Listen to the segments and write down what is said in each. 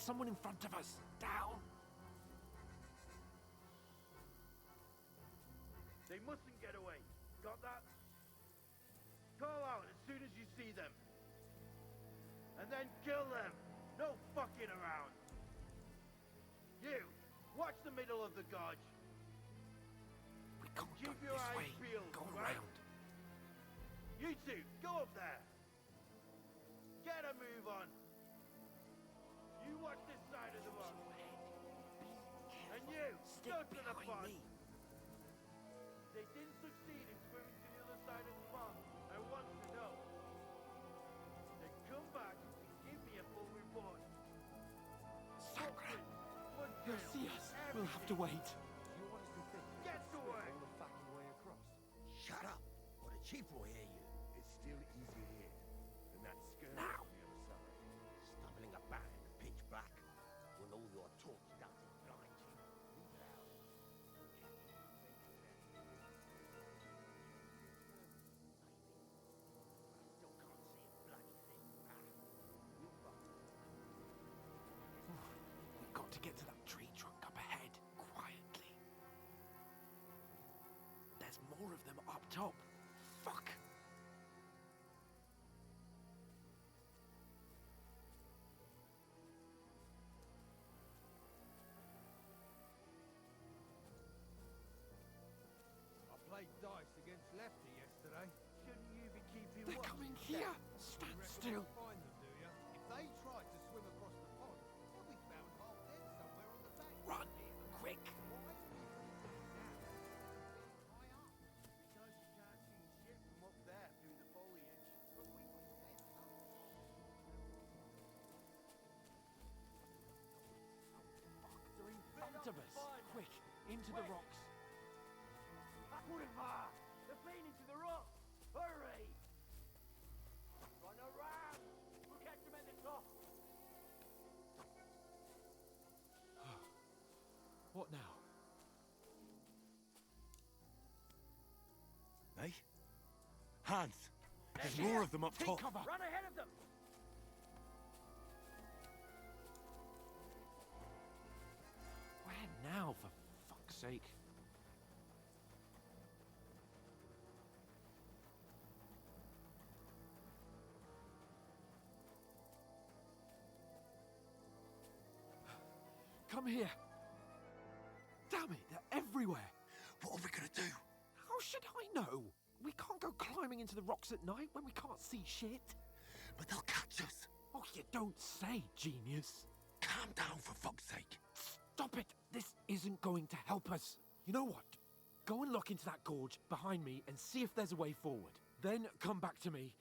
someone in front of us. Down. They mustn't get away. Got that? Call out as soon as you see them. And then kill them. No fucking around. You, watch the middle of the gorge. We can't go Keep your this eyes way. peeled, Go right? around. You two, go up there. Get a move on. You watch this side of the box. And you, Stick go to the behind pond. me. They didn't succeed in swimming to the other side of the pond. I want to know. Then come back and give me a full report. Sacre. Footprints, He'll foot see trails, us. We'll have to everything. wait. You honestly think Get to work. all the fucking way across? Shut up, or the chief will hear you. It's still easier here than that skirt Now. on the other side. Stumbling about in the pitch black when all your talk does is blind you. Leave it out. Still can't see a bloody thing. We've got to get to that tree trunk up ahead, quietly. There's more of them up top. Fuck! I played dice against Lefty yesterday. Shouldn't you be keeping They're watch? coming here! Stand You reckon still! we'll find them, do you? If they tried to swim across the pond, they'll be found half dead somewhere on the bank. Run! Quick! Why is he now? High up. Because you can't see shit from up there through the foliage. But we were dead, They're in front of us! Quick! Into the rocks! Quiver! They're playing into the rocks! Hurry! Run around! We'll catch them at the top! What now? Hey? Hans! There's They're more here. of them up Take top. cover! Run ahead of them! Where now, for fuck's sake? Come here! Damn it, they're everywhere! What are we gonna do? How should I know? We can't go climbing into the rocks at night when we can't see shit. But they'll catch us. Oh, you don't say, genius. Calm down, for fuck's sake. Stop it! This isn't going to help us. You know what? Go and look into that gorge behind me and see if there's a way forward. Then come back to me.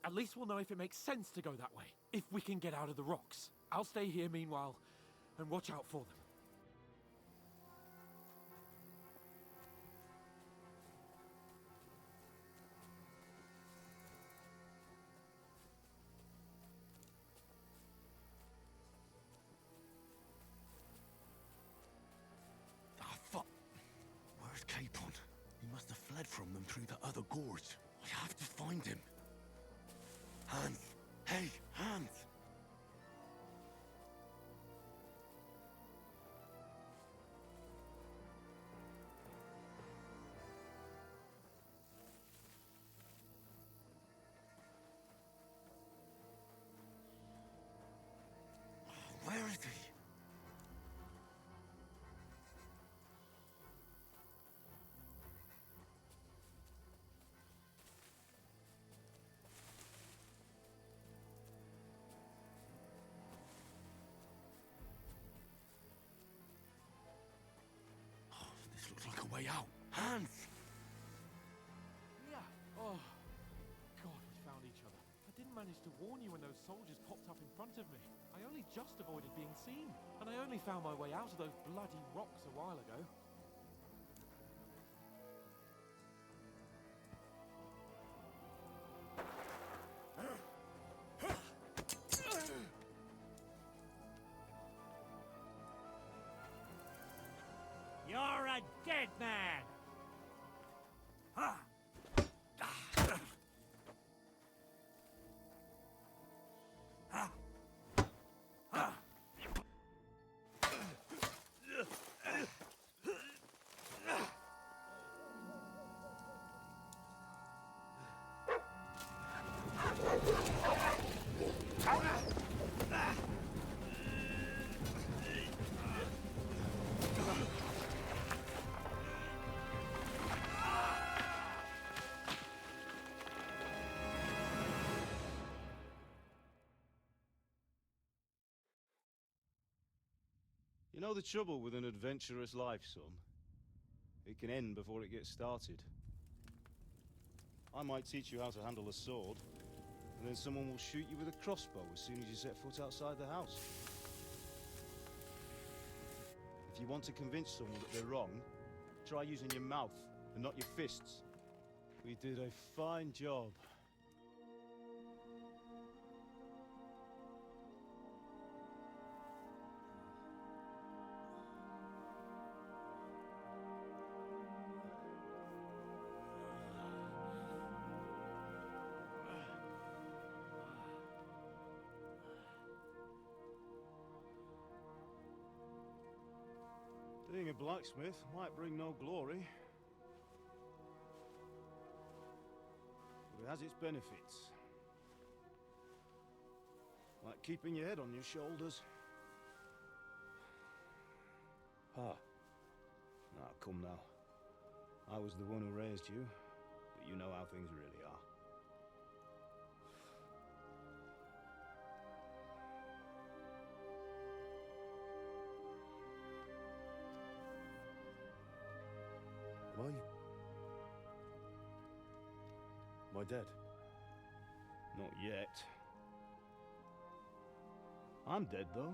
At least we'll know if it makes sense to go that way. If we can get out of the rocks. I'll stay here meanwhile and watch out for them. Ah, fuck. Where's Capon? He must have fled from them through the other gorge. I have to find him. Hans! Hey, Hans! Where is he? Oh, this looks like a way out. Hans! Yeah. Oh, God, we found each other. I didn't manage to warn you when those soldiers popped up in front of me. I only just avoided being seen. And I only found my way out of those bloody rocks a while ago. You're a dead man! You know the trouble with an adventurous life, son? It can end before it gets started. I might teach you how to handle a sword, and then someone will shoot you with a crossbow as soon as you set foot outside the house. If you want to convince someone that they're wrong, try using your mouth and not your fists. We did a fine job. Being a blacksmith might bring no glory, but it has its benefits. Like keeping your head on your shoulders. Ah. Ah, come now. I was the one who raised you, but you know how things really are. Am I dead? Not yet. I'm dead, though.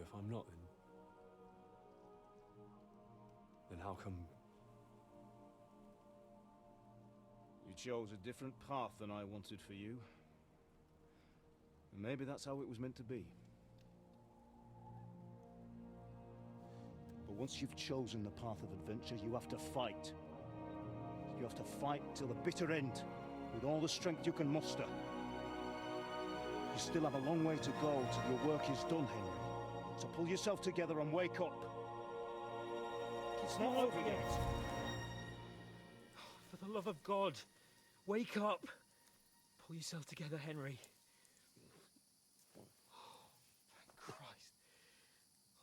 If I'm not, then how come... You chose a different path than I wanted for you. And maybe that's how it was meant to be. But once you've chosen the path of adventure, you have to fight. You have to fight till the bitter end, with all the strength you can muster. You still have a long way to go till your work is done, Henry. So pull yourself together and wake up. It's not over yet. For the love of God, wake up. Pull yourself together, Henry. Thank Christ.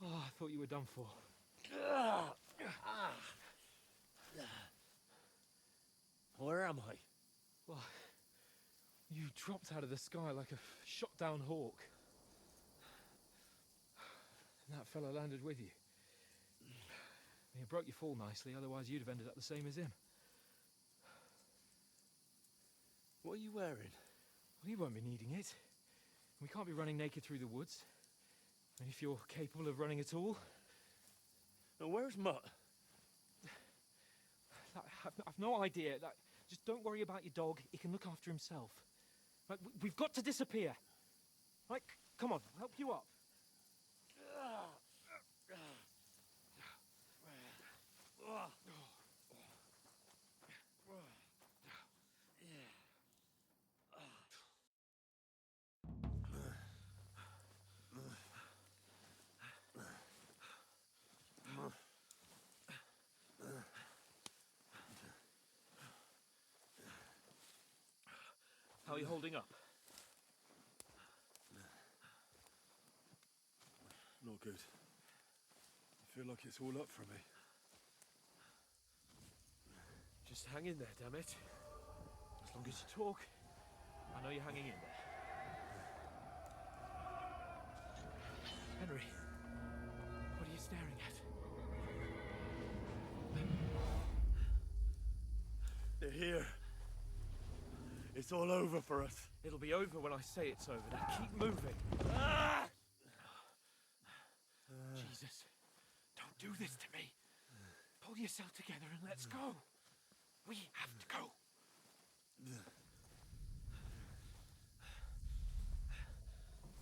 Oh, I thought you were done for. Where am I? Well, you dropped out of the sky like a shot-down hawk. And that fella landed with you. You broke your fall nicely, otherwise you'd have ended up the same as him. What are you wearing? Well, you won't be needing it. We can't be running naked through the woods. And if you're capable of running at all... And where's Mutt? I've no idea. Just don't worry about your dog. He can look after himself. Right, we've got to disappear. Right, come on, I'll help you up. How are you holding up? Not good. I feel like it's all up for me. Just hang in there, damn it. As long as you talk, I know you're hanging in there. Henry, what are you staring at? They're here. It's all over for us. It'll be over when I say it's over. Now keep moving. Jesus, don't do this to me. Pull yourself together and let's go. We have to go.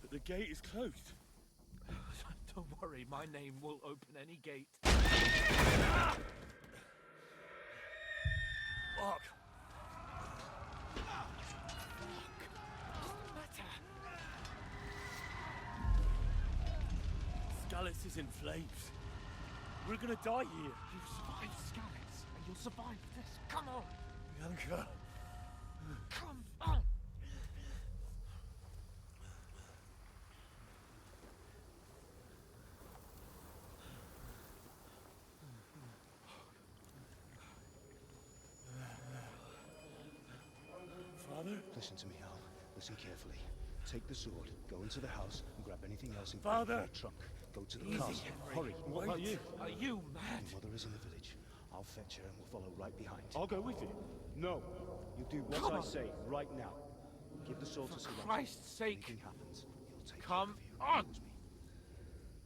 But the gate is closed. Don't worry, my name will open any gate. Fuck. Scallis is in flames. We're gonna die here. You survived Scallis, and you'll survive this. Come on! Bianca. Come on! Listen to me, Al. Listen carefully. Take the sword, go into the house, and grab anything else in Father! your trunk. Go to the Easy, castle. Henry. Hurry. What about you? Are you mad? Your mother is in the village. I'll fetch her and we'll follow right behind. I'll go with you. No. You do what Come I on. say right now. Give the sword to For Sir Christ's sake. Anything happens, he'll take Come care of you. on. Promise me.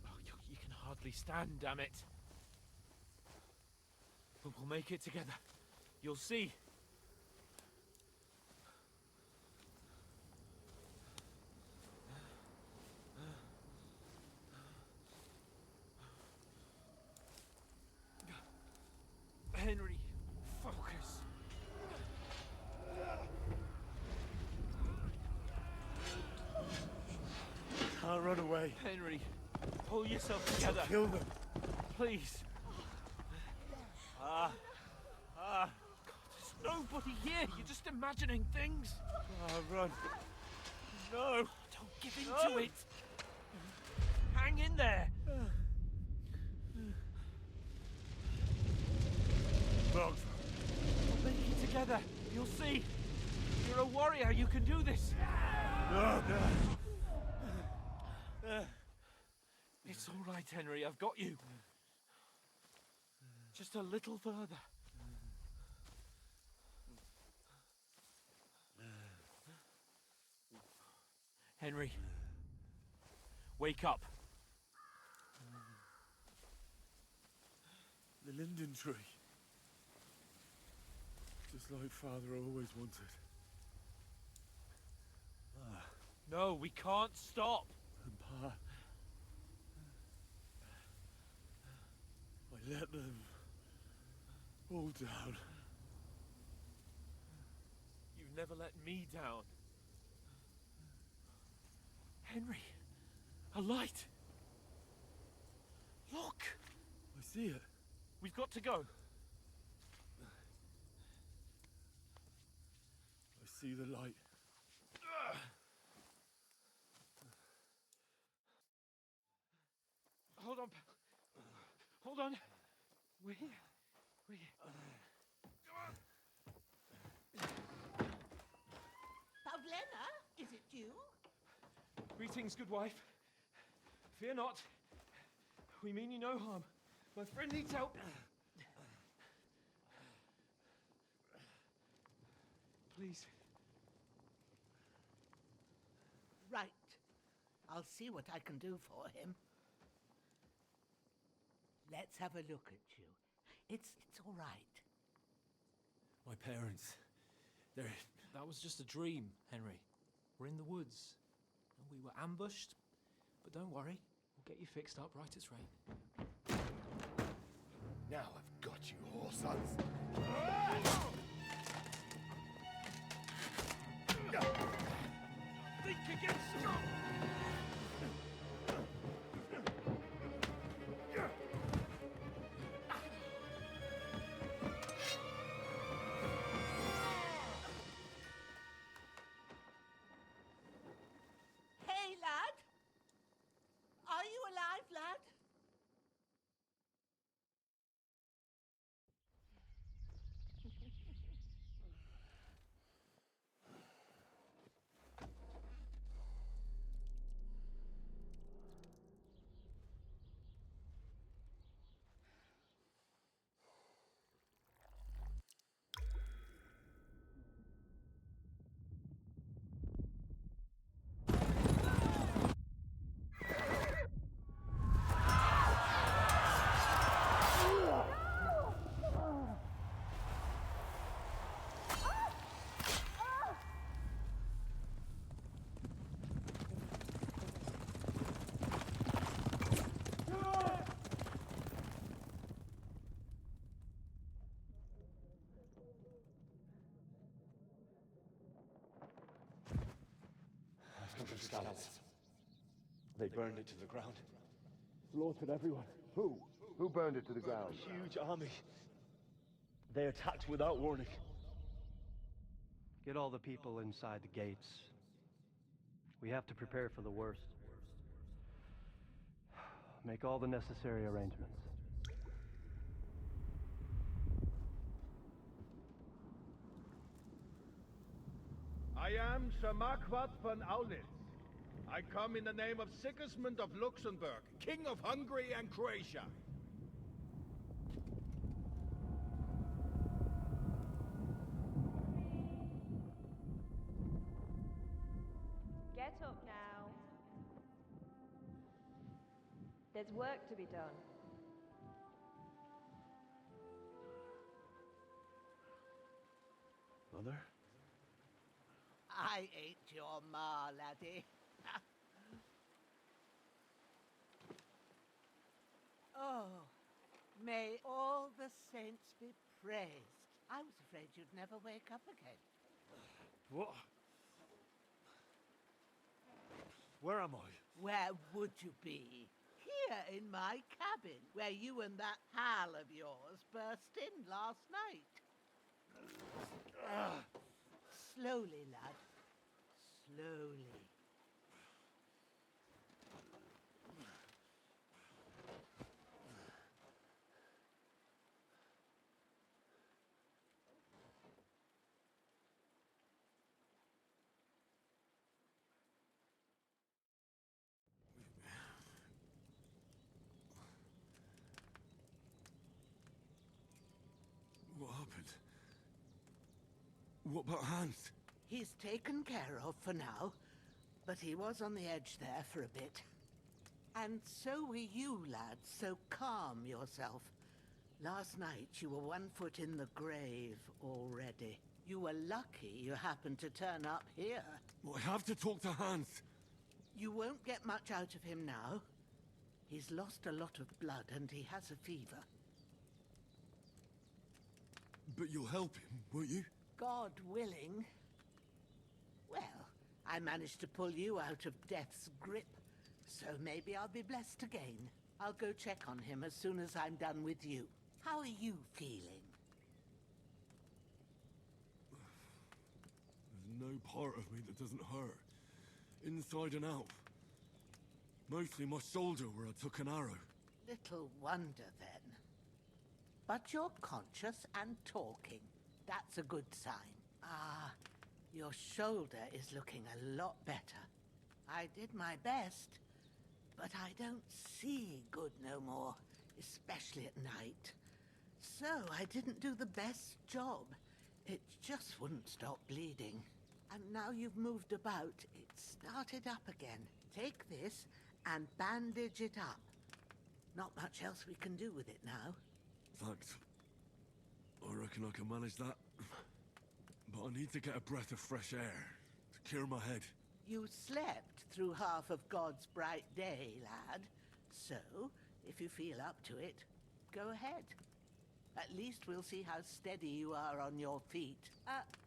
Oh, you can hardly stand, damn it. But we'll make it together. You'll see. Henry, focus. Can't run away. Henry, pull yourself together. Kill them. Please. God, there's nobody here. You're just imagining things. Run. No. Don't give in to it. Hang in there. Dogs. We'll make it together. You'll see. You're a warrior. You can do this. No. It's all right, Henry. I've got you. Just a little further. Henry. Wake up. The linden tree. Just like Father always wanted. No, we can't stop. And Pa... I let them... all down. You've never let me down. Henry, a light. Look, I see it. we've got to go. I see the light. Hold on, pal. Hold on. We're here. We're here. Pavlena, is it you? Greetings, good wife. Fear not. We mean you no harm. My friend needs help. Please. Right. I'll see what I can do for him. Let's have a look at you. It's all right. My parents. They're... That was just a dream, Henry. We're in the woods. And we were ambushed. But don't worry, we'll get you fixed up right as rain. Now I've got you, whore sons. Think again, strong. Hey, lad! Are you alive, lad? Scouts. They burned it to the ground. Slaughtered everyone. Who? Who burned it to the ground? Huge army. They attacked without warning. Get all the people inside the gates. We have to prepare for the worst. Make all the necessary arrangements. I am Sir Marquardt von Aulitz. I come in the name of Sigismund of Luxembourg, King of Hungary and Croatia. Get up now. There's work to be done. Mother? I ain't your ma, laddie. Oh, may all the saints be praised. I was afraid you'd never wake up again. What? Where am I? Where would you be? Here in my cabin, where you and that pal of yours burst in last night. Slowly, lad. Slowly. What happened? What about Hans? He's taken care of for now, but he was on the edge there for a bit. And so were you, lad, so calm yourself. Last night you were 1 foot in the grave already. You were lucky you happened to turn up here. Well, I have to talk to Hans. You won't get much out of him now. He's lost a lot of blood and he has a fever. But you'll help him, won't you? God willing. Well, I managed to pull you out of death's grip, so maybe I'll be blessed again. I'll go check on him as soon as I'm done with you. How are you feeling? There's no part of me that doesn't hurt. Inside and out. Mostly my shoulder where I took an arrow. Little wonder then. But you're conscious and talking. That's a good sign. Ah, your shoulder is looking a lot better. I did my best, but I don't see good no more, especially at night. So I didn't do the best job. It just wouldn't stop bleeding. And now you've moved about, it started up again. Take this and bandage it up. Not much else we can do with it now. Thanks. I reckon I can manage that. But I need to get a breath of fresh air to clear my head. You slept through half of God's bright day, lad. So, if you feel up to it, go ahead. At least we'll see how steady you are on your feet.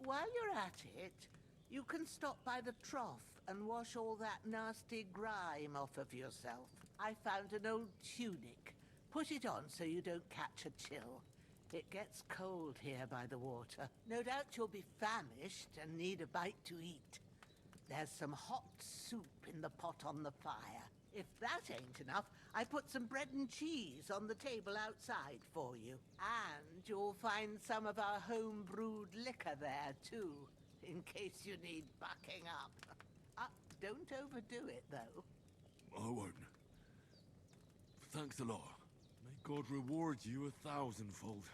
While you're at it, you can stop by the trough and wash all that nasty grime off of yourself. I found an old tunic. Put it on so you don't catch a chill. It gets cold here by the water. No doubt you'll be famished and need a bite to eat. There's some hot soup in the pot on the fire. If that ain't enough, I put some bread and cheese on the table outside for you. And you'll find some of our home-brewed liquor there, too, in case you need bucking up. Don't overdo it, though. I won't. Thanks a lot. May God reward you 1,000-fold.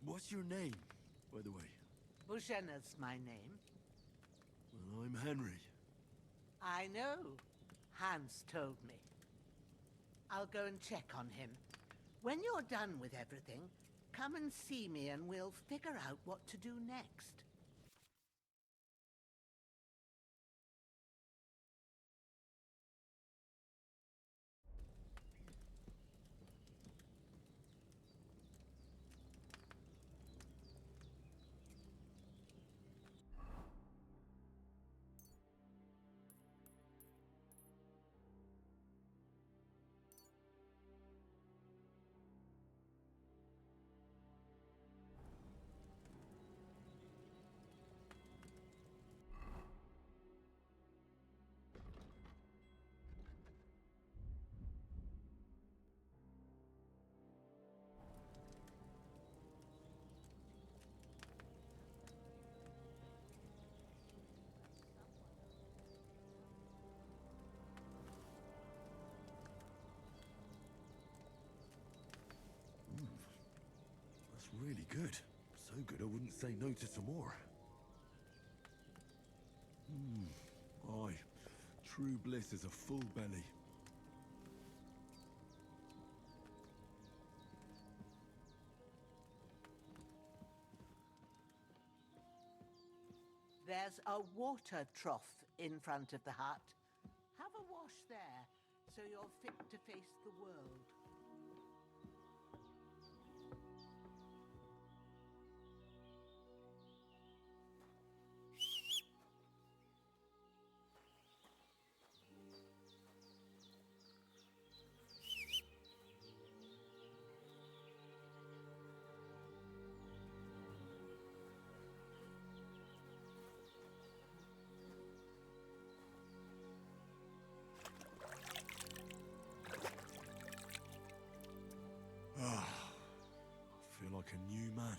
What's your name, by the way? Bushena's my name. Well, I'm Henry. I know. Hans told me. I'll go and check on him. When you're done with everything, come and see me and we'll figure out what to do next. really good. So good I wouldn't say no to some more. Aye. True bliss is a full belly. There's a water trough in front of the hut. Have a wash there, so you're fit to face the world. I feel like a new man.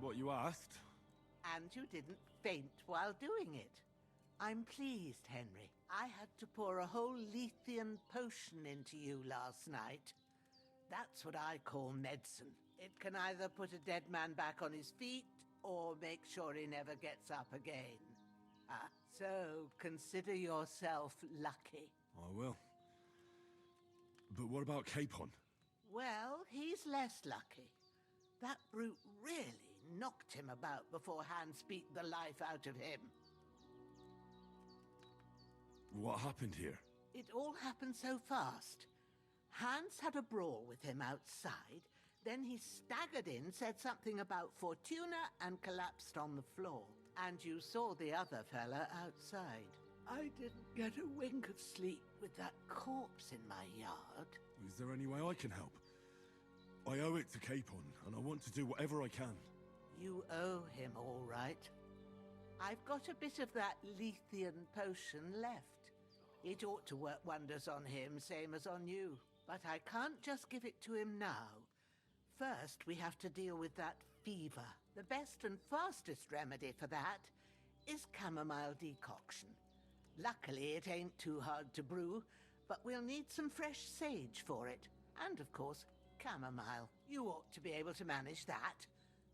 what you asked. And you didn't faint while doing it. I'm pleased, Henry. I had to pour a whole Lethean potion into you last night. That's what I call medicine. It can either put a dead man back on his feet, or make sure he never gets up again. So consider yourself lucky. I will. But what about Capon? Well, he's less lucky. That brute really knocked him about before Hans beat the life out of him. What happened here? It all happened so fast. Hans had a brawl with him outside, then he staggered in, said something about Fortuna, and collapsed on the floor. And you saw the other fella outside. I didn't get a wink of sleep with that corpse in my yard. Is there any way I can help? I owe it to Capon, and I want to do whatever I can. You owe him, all right. I've got a bit of that Lethean potion left. It ought to work wonders on him, same as on you. But I can't just give it to him now. First, we have to deal with that fever. The best and fastest remedy for that is chamomile decoction. Luckily, it ain't too hard to brew, but we'll need some fresh sage for it. And, of course, chamomile. You ought to be able to manage that.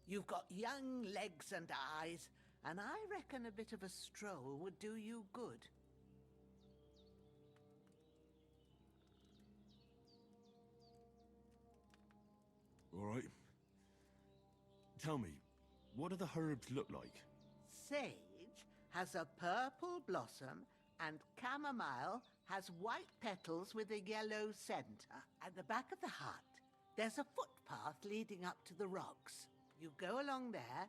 You've got young legs and eyes, and I reckon a bit of a stroll would do you good. All right. Tell me, what do the herbs look like? Sage has a purple blossom, and chamomile has white petals with a yellow center. At the back of the hut, there's a footpath leading up to the rocks. You go along there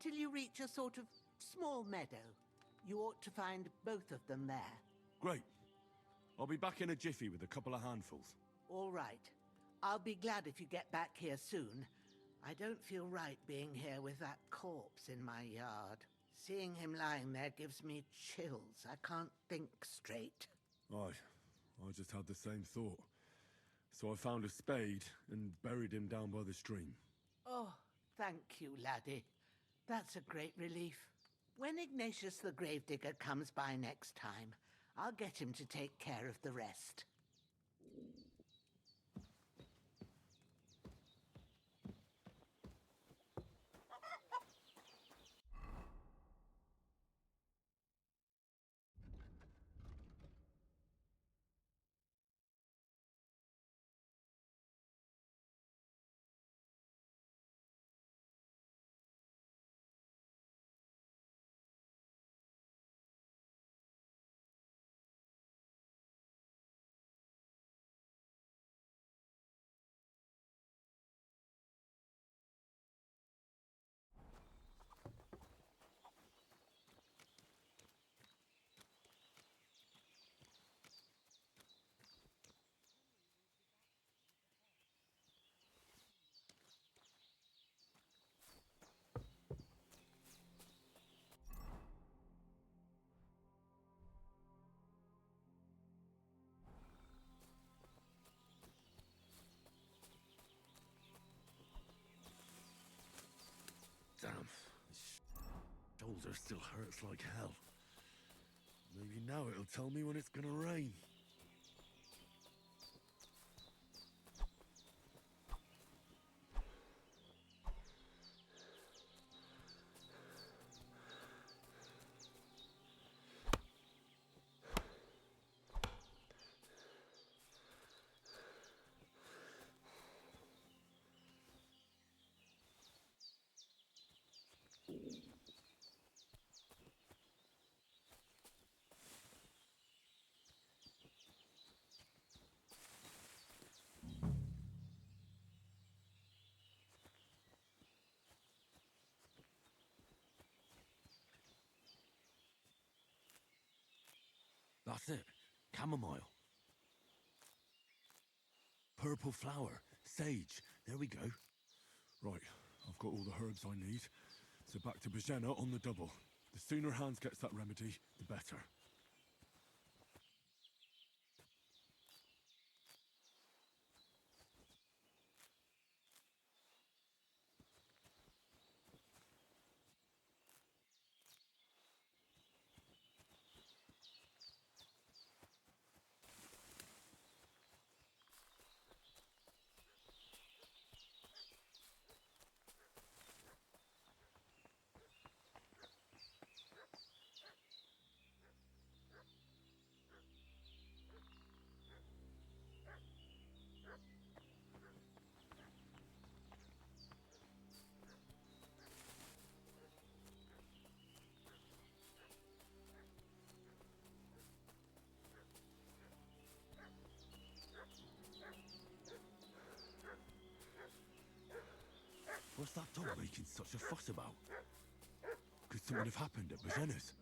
till you reach a sort of small meadow. You ought to find both of them there. Great. I'll be back in a jiffy with a couple of handfuls. All right. I'll be glad if you get back here soon. I don't feel right being here with that corpse in my yard. Seeing him lying there gives me chills. I can't think straight. I just had the same thought. So I found a spade and buried him down by the stream. Oh, thank you, laddie. That's a great relief. When Ignatius the Gravedigger comes by next time, I'll get him to take care of the rest. Damn. Shoulder still hurts like hell. Maybe now it'll tell me when it's gonna rain. That's it. Chamomile. Purple flower. Sage. There we go. Right, I've got all the herbs I need. So back to Bajena on the double. The sooner Hans gets that remedy, the better. What's that dog making such a fuss about? Could something have happened at Bazena's?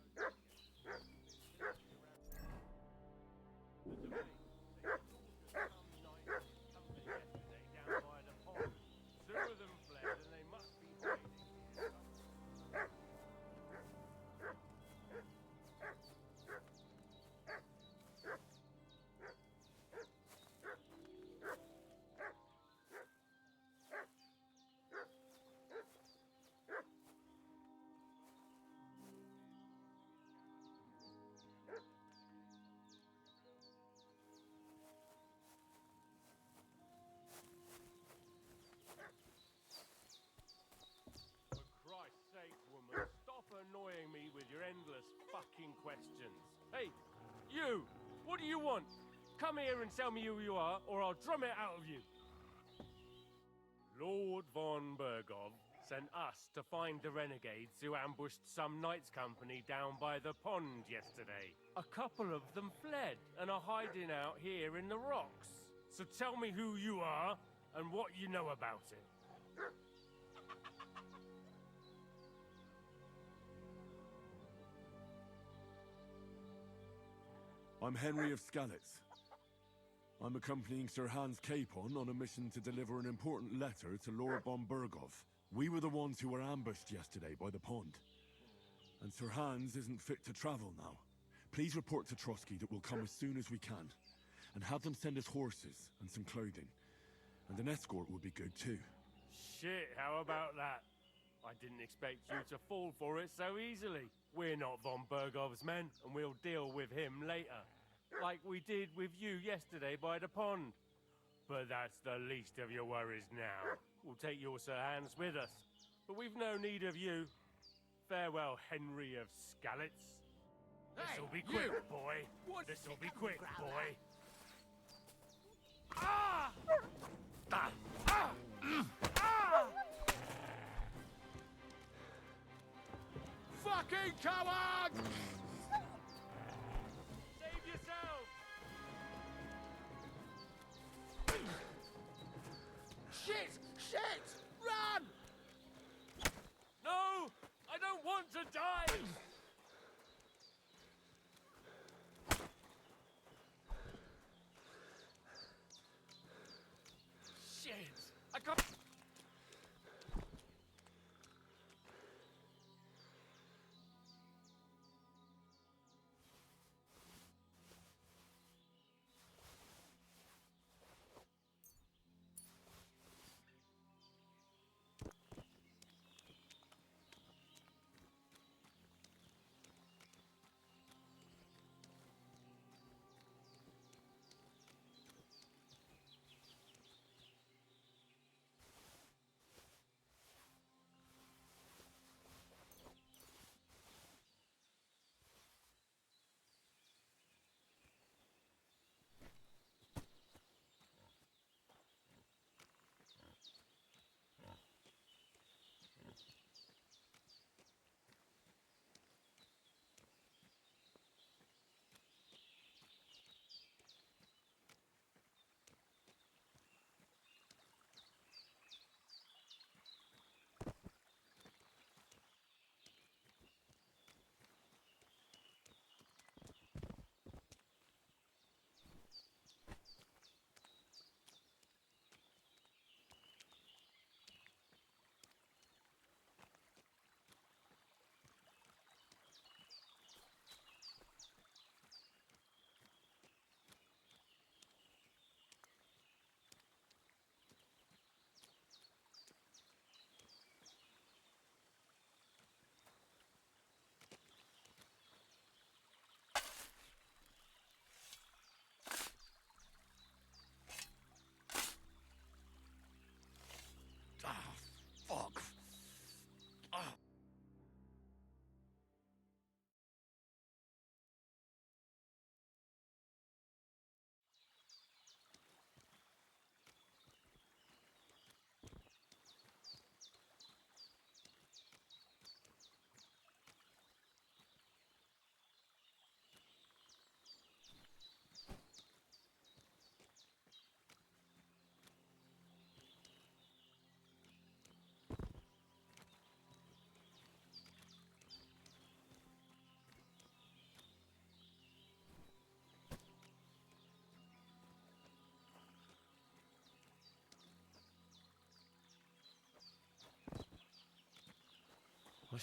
Annoying me with your endless fucking questions. Hey, you! What do you want? Come here and tell me who you are, or I'll drum it out of you. Lord von Bergov sent us to find the renegades who ambushed some knights' company down by the pond yesterday. A couple of them fled and are hiding out here in the rocks. So tell me who you are and what you know about it. I'm Henry of Skalitz. I'm accompanying Sir Hans Capon on a mission to deliver an important letter to Lord von Bergov. We were the ones who were ambushed yesterday by the pond. And Sir Hans isn't fit to travel now. Please report to Trotsky that we'll come as soon as we can. And have them send us horses and some clothing. And an escort would be good too. Shit, how about that? I didn't expect you to fall for it so easily. We're not von Bergov's men, and we'll deal with him later. Like we did with you yesterday by the pond. But that's the least of your worries now. We'll take your Sir Hans with us. But we've no need of you. Farewell, Henry of Skalitz. This'll be quick, boy. This'll be quick, boy. Ah! Ah! Ah! Ah! Fucking coward! Save yourself! Shit! Shit! Run! No! I don't want to die! Shit! I can't...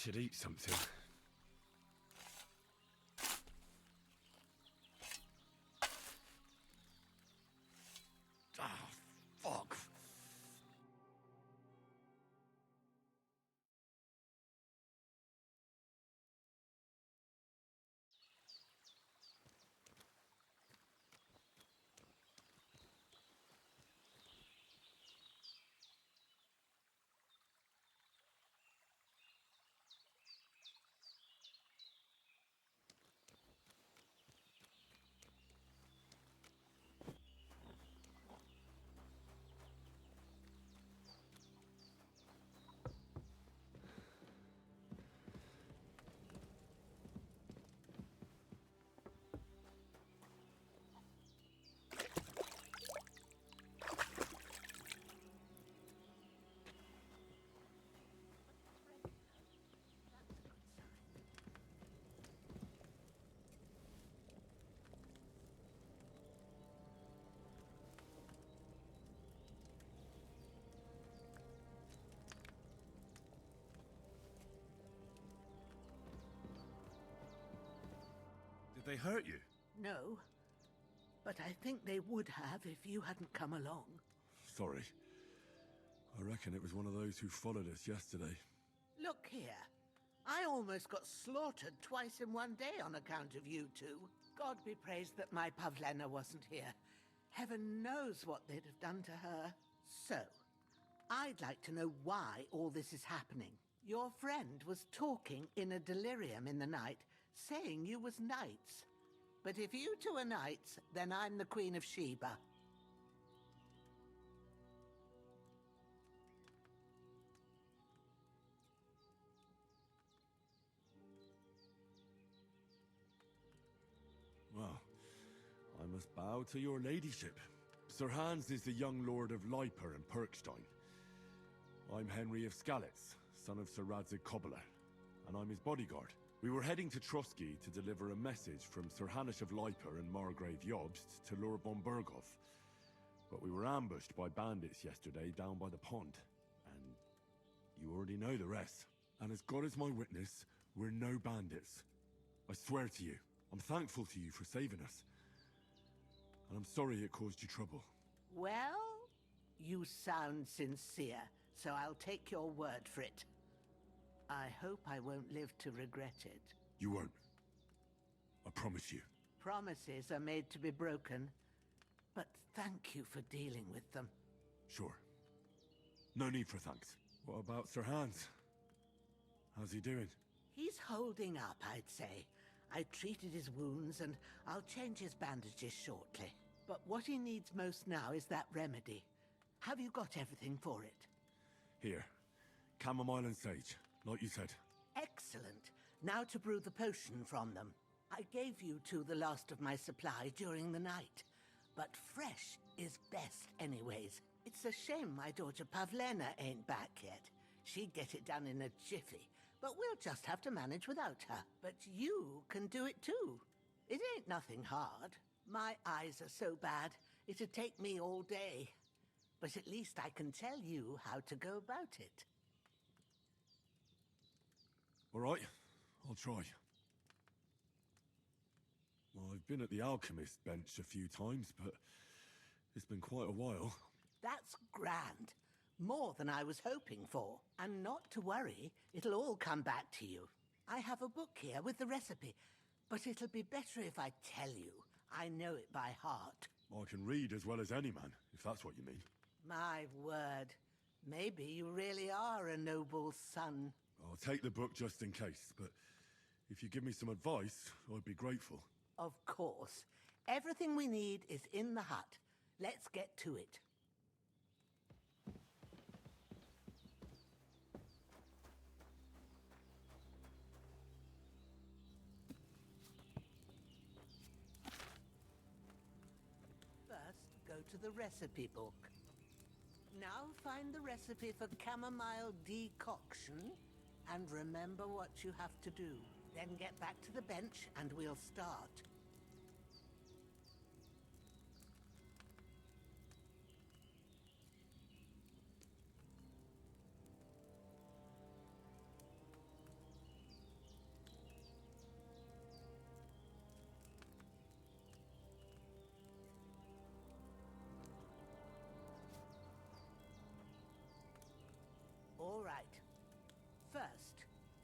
should eat something. Ah, fuck. Did they hurt you? No, but I think they would have if you hadn't come along. Sorry. I reckon it was one of those who followed us yesterday. Look here. I almost got slaughtered twice in one day on account of you two. God be praised that my Pavlena wasn't here. Heaven knows what they'd have done to her. So, I'd like to know why all this is happening. Your friend was talking in a delirium in the night, saying you was knights. But if you two are knights, then I'm the Queen of Sheba. Well, I must bow to your ladyship. Sir Hans is the young lord of Leiper and Perkstein. I'm Henry of Skalitz, son of Sir Radzig Kobyla, and I'm his bodyguard. We were heading to Trusky to deliver a message from Sir Hanish of Leiper and Margrave Jobst to Lord von Berghoff. But we were ambushed by bandits yesterday down by the pond, and you already know the rest. And as God is my witness, we're no bandits. I swear to you. I'm thankful to you for saving us. And I'm sorry it caused you trouble. Well, you sound sincere, so I'll take your word for it. I hope I won't live to regret it. You won't. I promise you. Promises are made to be broken, but thank you for dealing with them. Sure. No need for thanks. What about Sir Hans? How's he doing? He's holding up, I'd say. I treated his wounds, and I'll change his bandages shortly. But what he needs most now is that remedy. Have you got everything for it? Here. Chamomile and sage, like you said. Excellent. Now to brew the potion from them. I gave you two the last of my supply during the night. But fresh is best anyways. It's a shame my daughter Pavlena ain't back yet. She'd get it done in a jiffy. But we'll just have to manage without her. But you can do it too. It ain't nothing hard. My eyes are so bad, it'd take me all day. But at least I can tell you how to go about it. All right, I'll try. Well, I've been at the alchemist bench a few times, but it's been quite a while. That's grand. More than I was hoping for. And not to worry, it'll all come back to you. I have a book here with the recipe, but it'll be better if I tell you. I know it by heart. I can read as well as any man, if that's what you mean. My word. Maybe you really are a noble son. I'll take the book just in case, but if you give me some advice, I'd be grateful. Of course. Everything we need is in the hut. Let's get to it. First, go to the recipe book. Now find the recipe for chamomile decoction, and remember what you have to do. Then get back to the bench, and we'll start.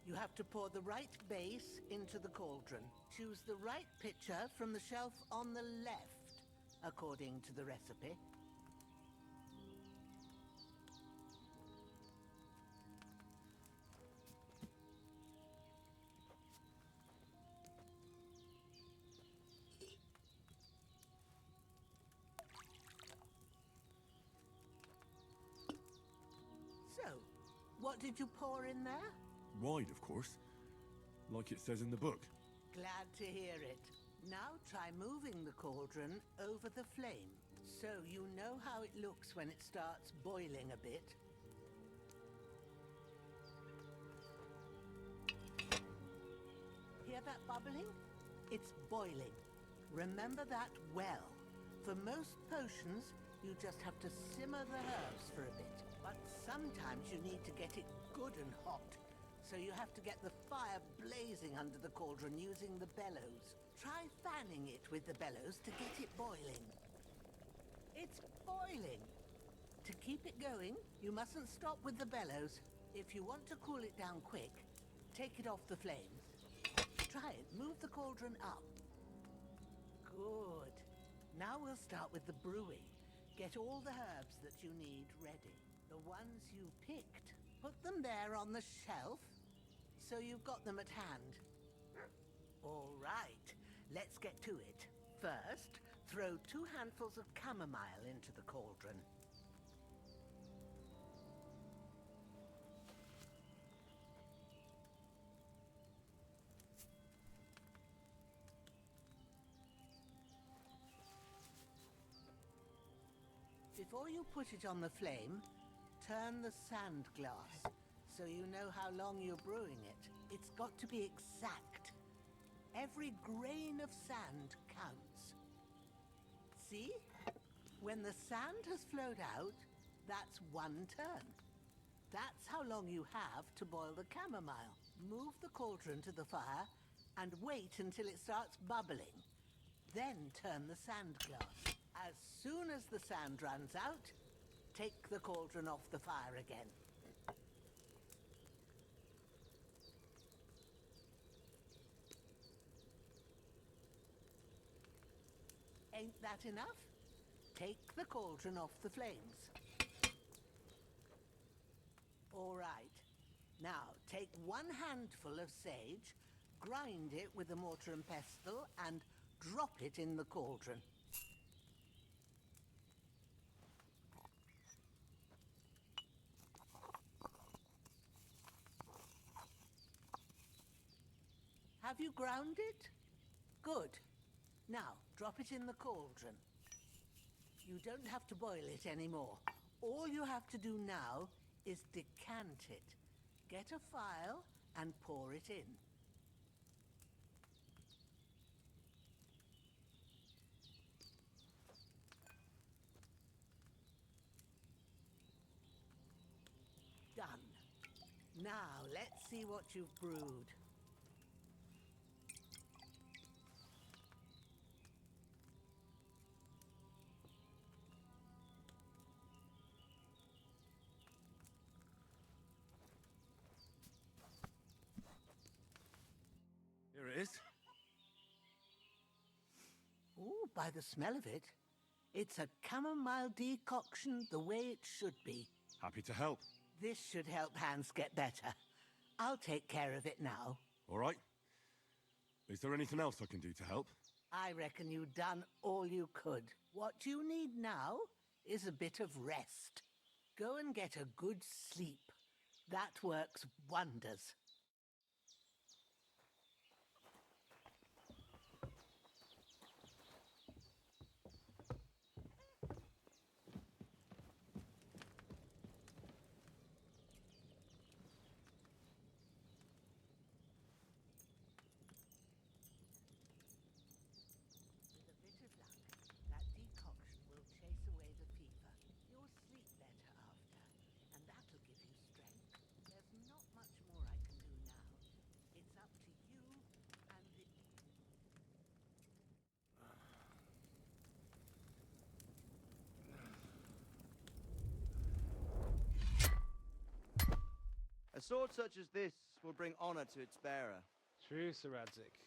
You have to pour the right base into the cauldron. Choose the right pitcher from the shelf on the left, according to the recipe. So, what did you pour in there? Wide, of course. Like it says in the book. Glad to hear it. Now try moving the cauldron over the flame, so you know how it looks when it starts boiling a bit. Hear that bubbling? It's boiling. Remember that well. For most potions, you just have to simmer the herbs for a bit. But sometimes you need to get it good and hot. So you have to get the fire blazing under the cauldron using the bellows. Try fanning it with the bellows to get it boiling. It's boiling! To keep it going, you mustn't stop with the bellows. If you want to cool it down quick, take it off the flames. Try it. Move the cauldron up. Good. Now we'll start with the brewing. Get all the herbs that you need ready. The ones you picked. Put them there on the shelf, so you've got them at hand. All right, let's get to it. First, throw 2 handfuls of chamomile into the cauldron. Before you put it on the flame, turn the sand glass, so you know how long you're brewing it. It's got to be exact. Every grain of sand counts. See? When the sand has flowed out, that's 1 turn. That's how long you have to boil the chamomile. Move the cauldron to the fire and wait until it starts bubbling. Then turn the sand glass. As soon as the sand runs out, take the cauldron off the fire again. Ain't that enough? Take the cauldron off the flames. All right. Now, take 1 handful of sage, grind it with a mortar and pestle, and drop it in the cauldron. Have you ground it? Good. Now, drop it in the cauldron. You don't have to boil it anymore. All you have to do now is decant it. Get a phial and pour it in. Done. Now, let's see what you've brewed. Here it is. Ooh, by the smell of it, it's a chamomile decoction the way it should be. Happy to help. This should help Hans get better. I'll take care of it now. All right. Is there anything else I can do to help? I reckon you've done all you could. What you need now is a bit of rest. Go and get a good sleep. That works wonders. You'll sleep better after, and that'll give you strength. There's not much more I can sword such as this will bring honor to its bearer. True, Sir Radzik.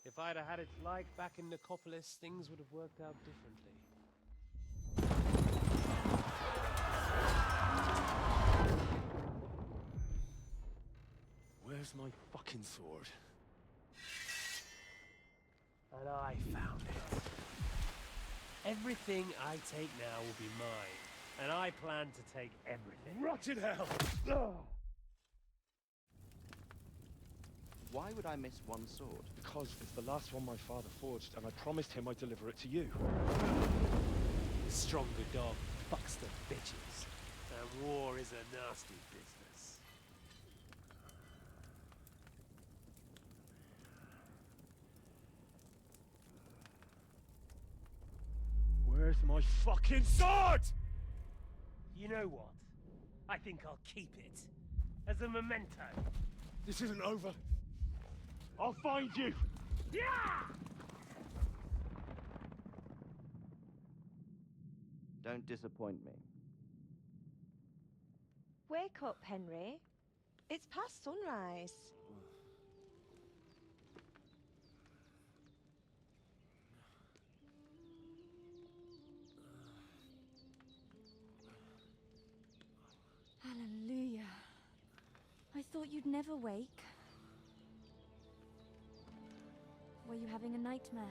If I'd have had its like back in Nicopolis, things would have worked out differently. Where's my fucking sword? And I found it. Everything I take now will be mine, and I plan to take everything. Rotted hell! Why would I miss one sword? Because it's the last one my father forged, and I promised him I'd deliver it to you. The stronger dog fucks the bitches, and war is a nasty business. Where's my fucking sword? You know what? I think I'll keep it. As a memento. This isn't over. I'll find you! Yeah! Don't disappoint me. Wake up, Henry. It's past sunrise. Hallelujah. I thought you'd never wake. Were you having a nightmare?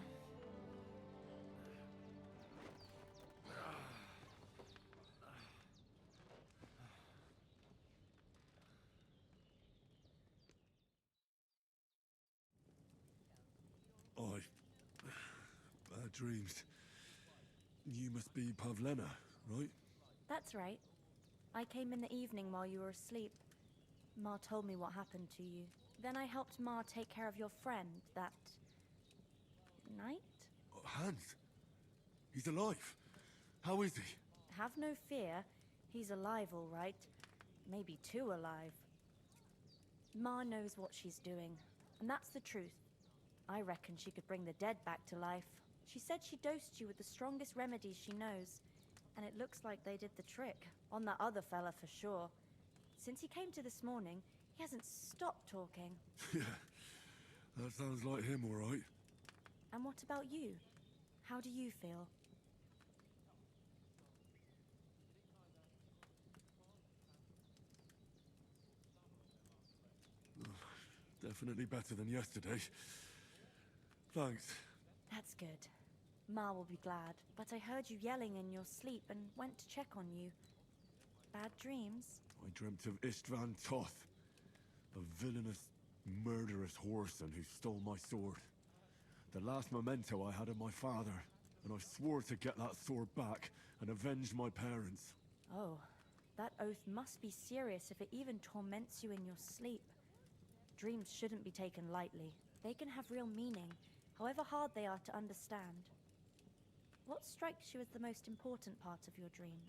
Bad dreams. You must be Pavlena, right? That's right. I came in the evening while you were asleep. Ma told me what happened to you. Then I helped Ma take care of your friend that night? Hans? He's alive. How is he? Have no fear. He's alive, all right. Maybe too alive. Ma knows what she's doing, and that's the truth. I reckon she could bring the dead back to life. She said she dosed you with the strongest remedies she knows, and it looks like they did the trick. On that other fella for sure. Since he came to this morning, he hasn't stopped talking. Yeah, that sounds like him, all right. And what about you? How do you feel? Definitely better than yesterday. Thanks. That's good. Ma will be glad, but I heard you yelling in your sleep and went to check on you. Bad dreams? I dreamt of Istvan Toth, a villainous, murderous whoreson who stole my sword. The last memento I had of my father, and I swore to get that sword back and avenge my parents. Oh, that oath must be serious if it even torments you in your sleep. Dreams shouldn't be taken lightly. They can have real meaning, however hard they are to understand. What strikes you as the most important part of your dream?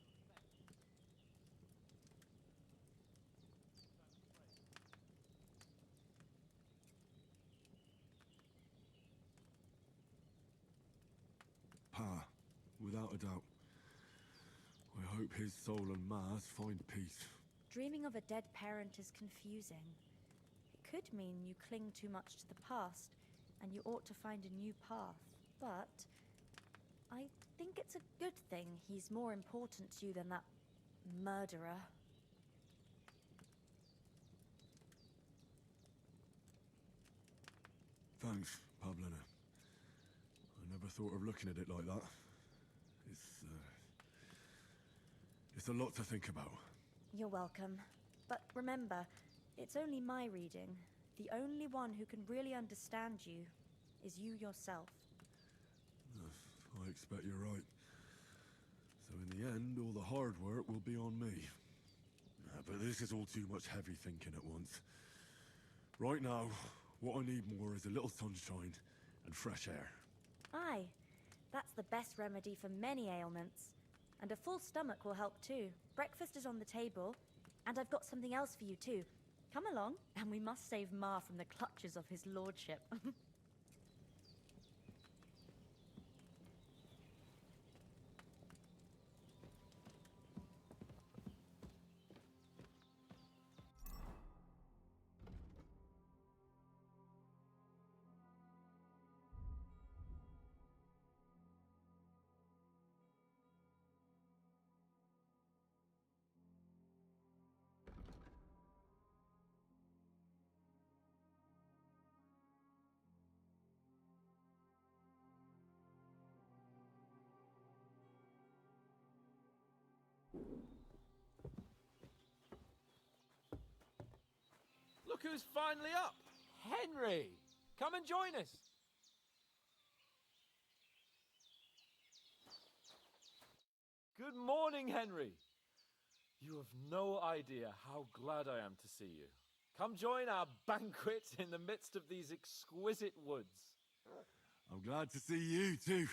Pa, without a doubt. I hope his soul and Ma's find peace. Dreaming of a dead parent is confusing. It could mean you cling too much to the past, and you ought to find a new path. But I think it's a good thing he's more important to you than that murderer. Thanks, Pavlena. I never thought of looking at it like that. It's a lot to think about. You're welcome. But remember, it's only my reading. The only one who can really understand you is you yourself. I expect you're right. So in the end, all the hard work will be on me. But this is all too much heavy thinking at once. Right now, what I need more is a little sunshine and fresh air. Aye, that's the best remedy for many ailments. And a full stomach will help too. Breakfast is on the table, and I've got something else for you too. Come along, and we must save Ma from the clutches of his lordship. who's finally up. Henry, come and join us. Good morning, Henry. You have no idea how glad I am to see you. Come join our banquet in the midst of these exquisite woods. I'm glad to see you, too.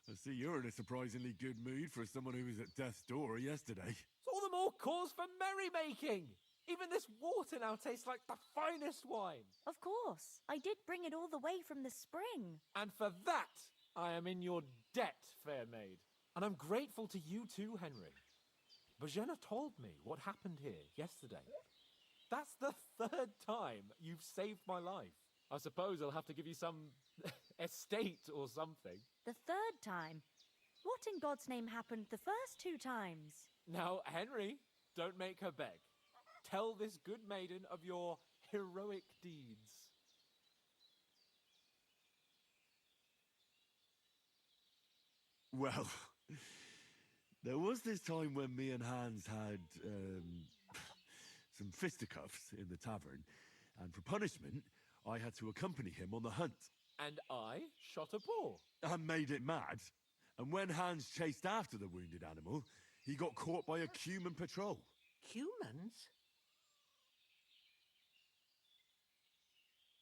I see you're in a surprisingly good mood for someone who was at death's door yesterday. It's all the more cause for merrymaking. Even this water now tastes like the finest wine. Of course. I did bring it all the way from the spring. And for that, I am in your debt, fair maid. And I'm grateful to you too, Henry. Bojena told me what happened here yesterday. That's the third time you've saved my life. I suppose I'll have to give you some estate or something. The third time? What in God's name happened the first 2 times? Now, Henry, don't make her beg. Tell this good maiden of your heroic deeds. Well, there was this time when me and Hans had, some fisticuffs in the tavern, and for punishment, I had to accompany him on the hunt. And I shot a boar. And made it mad. And when Hans chased after the wounded animal, he got caught by a human patrol. Humans?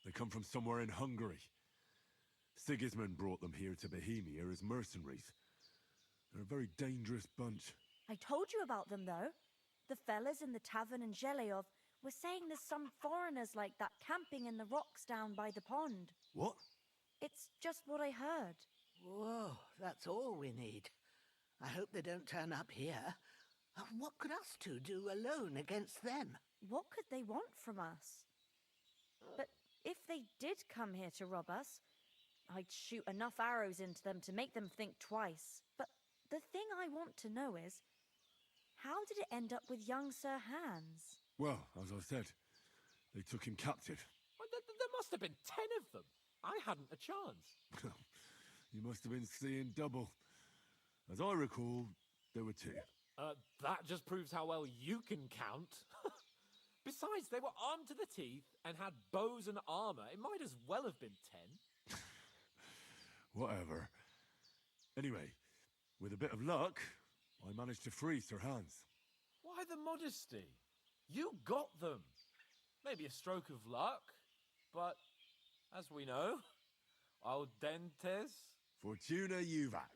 They come from somewhere in Hungary. Sigismund brought them here to Bohemia as mercenaries. They're a very dangerous bunch. I told you about them, though. The fellas in the tavern in Zheleov were saying there's some foreigners like that camping in the rocks down by the pond. What? It's just what I heard. Whoa, that's all we need. I hope they don't turn up here. What could us two do alone against them? What could they want from us? But if they did come here to rob us, I'd shoot enough arrows into them to make them think twice. But the thing I want to know is, how did it end up with young Sir Hans? Well, as I said, they took him captive. Well, there must have been 10 of them. I hadn't a chance. You must have been seeing double. As I recall, there were 2. That just proves how well you can count. Besides, they were armed to the teeth and had bows and armor. It might as well have been 10. Whatever. Anyway, with a bit of luck, I managed to free Sir Hans. Why the modesty? You got them. Maybe a stroke of luck, but as we know, al dentes. Fortuna juvat.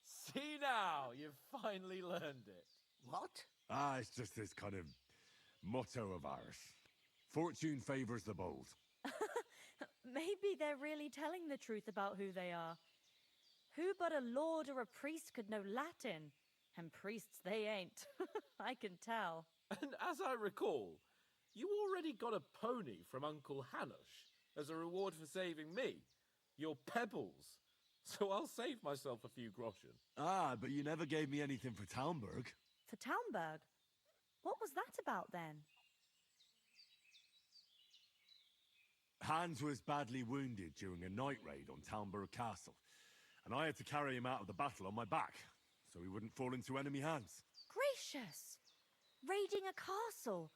See now, you've finally learned it. What? It's just this kind of motto of ours. Fortune favors the bold. Maybe they're really telling the truth about who they are. Who but a lord or a priest could know Latin? And priests they ain't. I can tell. And as I recall, you already got a pony from Uncle Hanush as a reward for saving me. Your pebbles. So I'll save myself a few groschen. But you never gave me anything for Talmberg. For Talmberg? What was that about then? Hans was badly wounded during a night raid on Talmberg Castle, and I had to carry him out of the battle on my back, so he wouldn't fall into enemy hands. Gracious! Raiding a castle?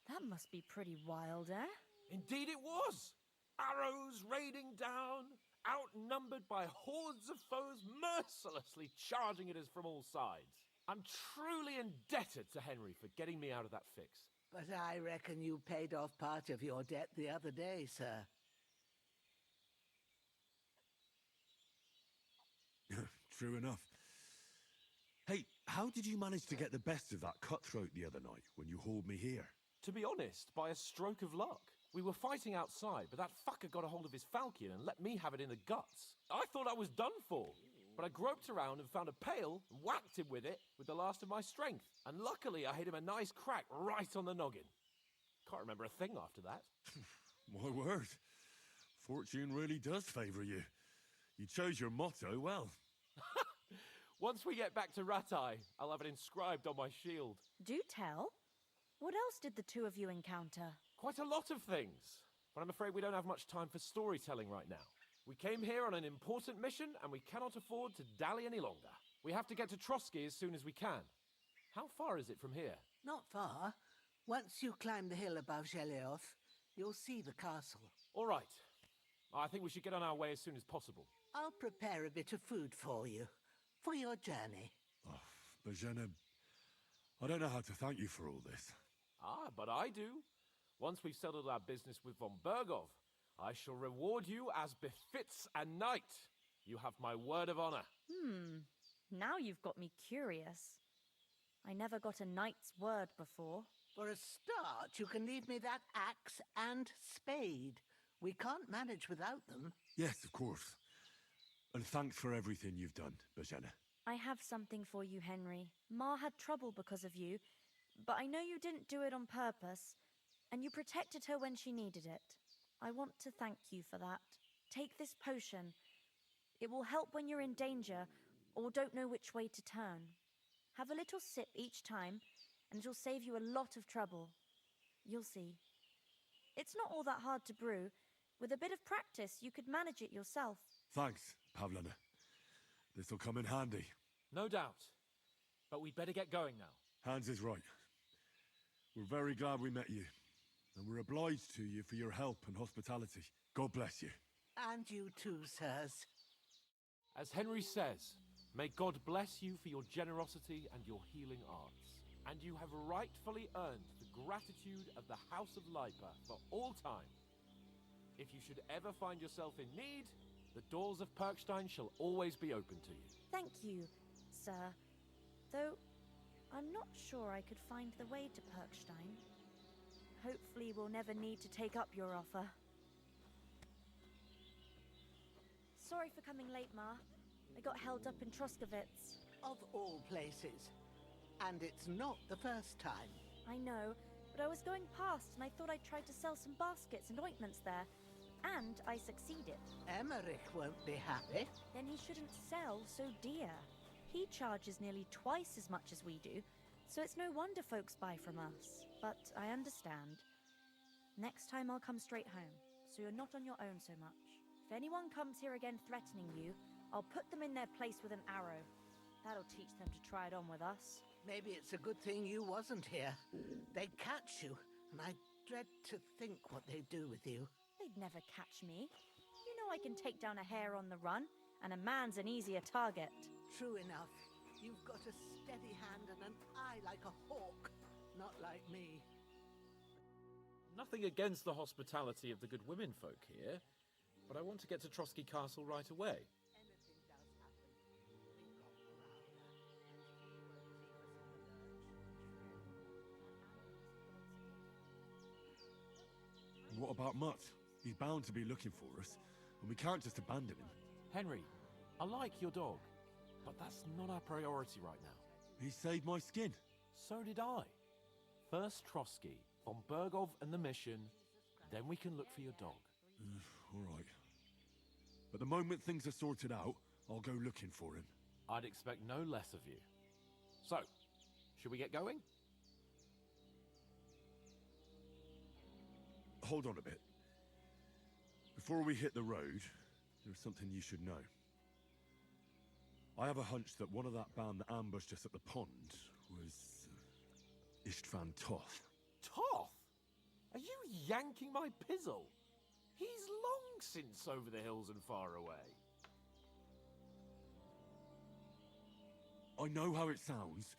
That must be pretty wild, eh? Indeed it was! Arrows raining down, outnumbered by hordes of foes mercilessly charging at us from all sides. I'm truly indebted to Henry for getting me out of that fix. But I reckon you paid off part of your debt the other day, sir. True enough. Hey, how did you manage to get the best of that cutthroat the other night when you hauled me here? To be honest, by a stroke of luck. We were fighting outside, but that fucker got a hold of his falchion and let me have it in the guts. I thought I was done for, but I groped around and found a pail and whacked him with it with the last of my strength. And luckily I hit him a nice crack right on the noggin. Can't remember a thing after that. My word. Fortune really does favour you. You chose your motto well. Once we get back to Ratai, I'll have it inscribed on my shield. Do tell. What else did the two of you encounter? Quite a lot of things, but I'm afraid we don't have much time for storytelling right now. We came here on an important mission, and we cannot afford to dally any longer. We have to get to Trotsky as soon as we can. How far is it from here? Not far. Once you climb the hill above Geleoth, you'll see the castle. All right. I think we should get on our way as soon as possible. I'll prepare a bit of food for you, for your journey. Oh, Bajena, I don't know how to thank you for all this. Ah, but I do. Once we've settled our business with von Bergov, I shall reward you as befits a knight. You have my word of honor. Now you've got me curious. I never got a knight's word before. For a start, you can leave me that axe and spade. We can't manage without them. Yes, of course. And thanks for everything you've done, Bajena. I have something for you, Henry. Ma had trouble because of you, but I know you didn't do it on purpose, and you protected her when she needed it. I want to thank you for that. Take this potion. It will help when you're in danger or don't know which way to turn. Have a little sip each time, and it'll save you a lot of trouble. You'll see. It's not all that hard to brew. With a bit of practice, you could manage it yourself. Thanks, Pavlana. This'll come in handy. No doubt. But we'd better get going now. Hans is right. We're very glad we met you. And we're obliged to you for your help and hospitality. God bless you. And you too, sirs. As Henry says, may God bless you for your generosity and your healing arts. And you have rightfully earned the gratitude of the House of Lipa for all time. If you should ever find yourself in need, the doors of Perkstein shall always be open to you. Thank you, sir. Though, I'm not sure I could find the way to Perkstein. Hopefully we'll never need to take up your offer. Sorry for coming late, Ma. I got held up in Troskowitz. Of all places. And it's not the first time. I know, but I was going past and I thought I'd try to sell some baskets and ointments there. And I succeeded. Emmerich won't be happy. Then he shouldn't sell so dear. He charges nearly twice as much as we do, so it's no wonder folks buy from us. But I understand. Next time I'll come straight home, so you're not on your own so much. If anyone comes here again threatening you, I'll put them in their place with an arrow. That'll teach them to try it on with us. Maybe it's a good thing you wasn't here. They'd catch you, and I dread to think what they'd do with you. They'd never catch me. You know I can take down a hare on the run, and a man's an easier target. True enough. You've got a steady hand and an eye like a hawk. Not like me. Nothing against the hospitality of the good women folk here, but I want to get to Trotsky Castle right away. Anything does happen. We've got Browner. What about Mutt? He's bound to be looking for us, and we can't just abandon him. Henry, I like your dog, but that's not our priority right now. He saved my skin. So did I. First Trotsky, von Bergov and the mission, then we can look for your dog. All right. But the moment things are sorted out, I'll go looking for him. I'd expect no less of you. So, should we get going? Hold on a bit. Before we hit the road, there's something you should know. I have a hunch that one of that band that ambushed us at the pond was Istvan Toth. Toth? Are you yanking my pizzle? He's long since over the hills and far away. I know how it sounds,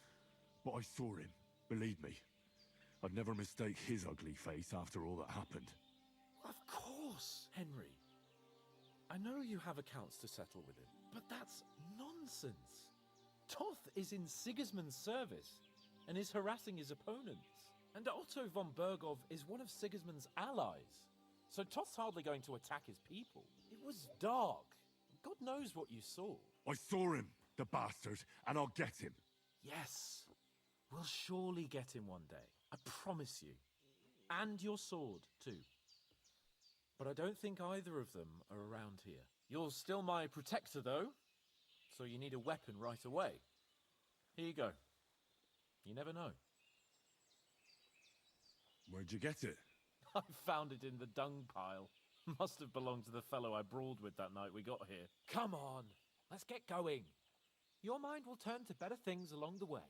but I saw him. Believe me. I'd never mistake his ugly face after all that happened. Of course, Henry. I know you have accounts to settle with him, but that's nonsense. Toth is in Sigismund's service and is harassing his opponents. And Otto von Bergov is one of Sigismund's allies. So Toth's hardly going to attack his people. It was dark. God knows what you saw. I saw him, the bastard, and I'll get him. Yes. We'll surely get him one day. I promise you. And your sword, too. But I don't think either of them are around here. You're still my protector, though. So you need a weapon right away. Here you go. You never know. Where'd you get it? I found it in the dung pile. Must have belonged to the fellow I brawled with that night we got here. Come on, let's get going. Your mind will turn to better things along the way.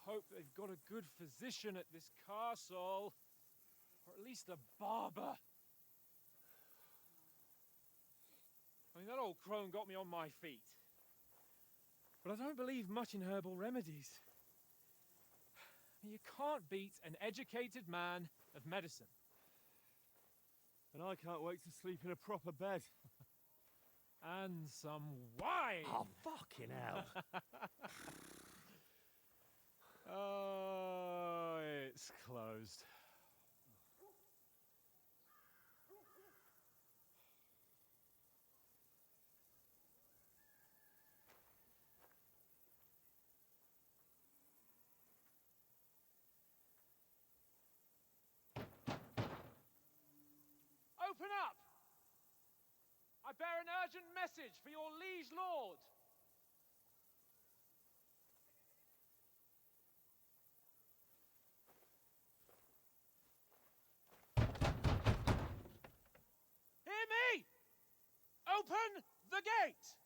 hope they've got a good physician at this castle. Or at least a barber. I mean, that old crone got me on my feet. But I don't believe much in herbal remedies. You can't beat an educated man of medicine. And I can't wait to sleep in a proper bed. And some wine! Oh, fucking hell. Oh, it's closed. Open up! I bear an urgent message for your liege lord. Hear me! Open the gate!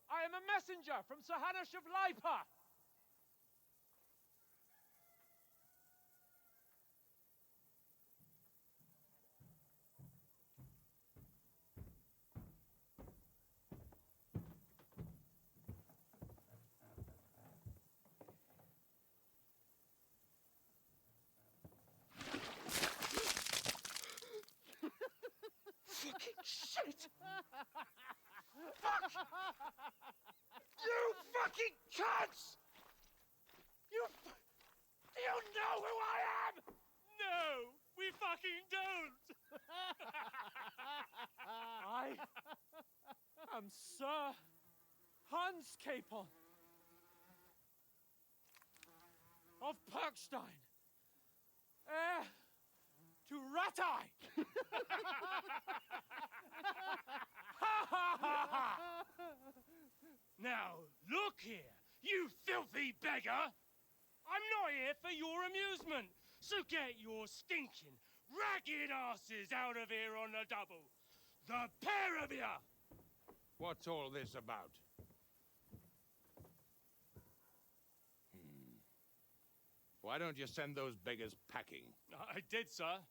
I am a messenger from Sir Hanush of Lipa. Fucking shit! Fuck! You fucking cunts! You know who I am? No, we fucking don't! I am Sir Hans Capon of Perkstein, heir to Ratai! Now, look here, you filthy beggar! I'm not here for your amusement, so get your stinking, ragged asses out of here on the double. The pair of you! What's all this about? Why don't you send those beggars packing? I did, sir.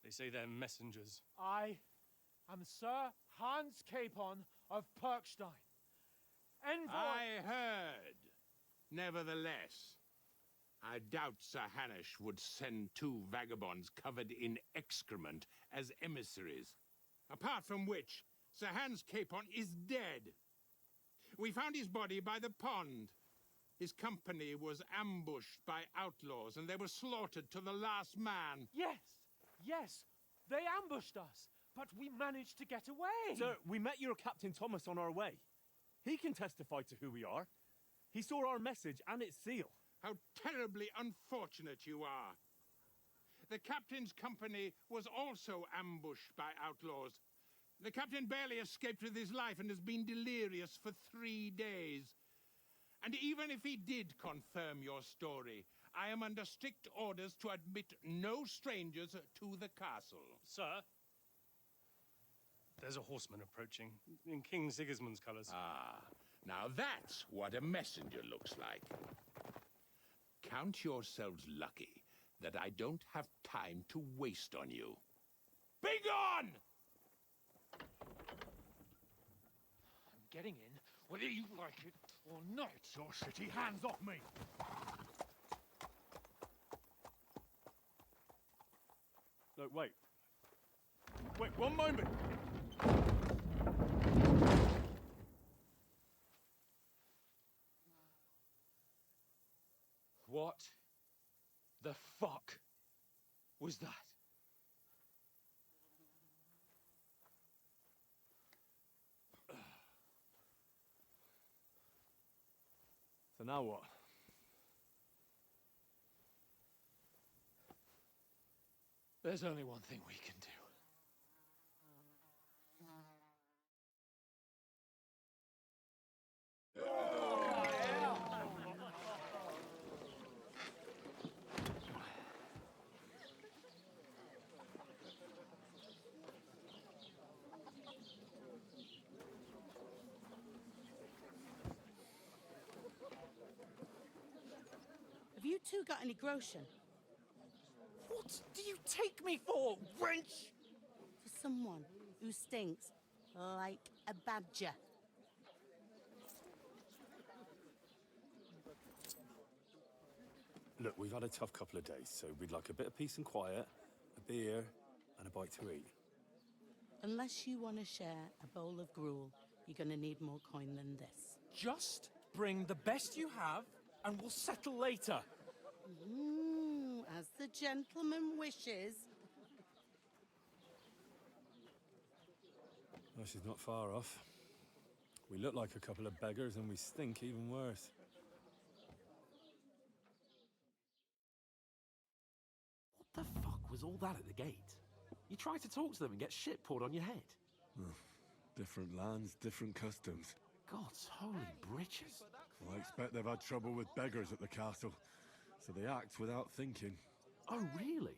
They say they're messengers. I am Sir Hans Capon of Perkstein. Envoy... I heard. Nevertheless, I doubt Sir Hanush would send two vagabonds covered in excrement as emissaries. Apart from which, Sir Hans Capon is dead. We found his body by the pond. His company was ambushed by outlaws, and they were slaughtered to the last man. Yes, they ambushed us, but we managed to get away. Sir, we met your Captain Thomas on our way. He can testify to who we are. He saw our message and its seal. How terribly unfortunate you are. The captain's company was also ambushed by outlaws. The captain barely escaped with his life and has been delirious for 3 days. And even if he did confirm your story, I am under strict orders to admit no strangers to the castle. Sir, there's a horseman approaching in King Sigismund's colours. Ah, now that's what a messenger looks like. Count yourselves lucky that I don't have time to waste on you. Be gone! I'm getting in, whether you like it or not. Your shitty hands off me! No, wait. Wait, one moment! What the fuck was that? So now what? There's only one thing we can do. Have you two got any groschen? What do you take me for, wench? For someone who stinks like a badger. Look, we've had a tough couple of days, so we'd like a bit of peace and quiet, a beer, and a bite to eat. Unless you want to share a bowl of gruel, you're going to need more coin than this. Just bring the best you have, and we'll settle later. As the gentleman wishes. Well, she's not far off. We look like a couple of beggars, and we stink even worse. What the fuck was all that at the gate? You try to talk to them and get shit poured on your head. Different lands, different customs. God's holy britches. Well, I expect they've had trouble with beggars at the castle, so they act without thinking. Oh, really?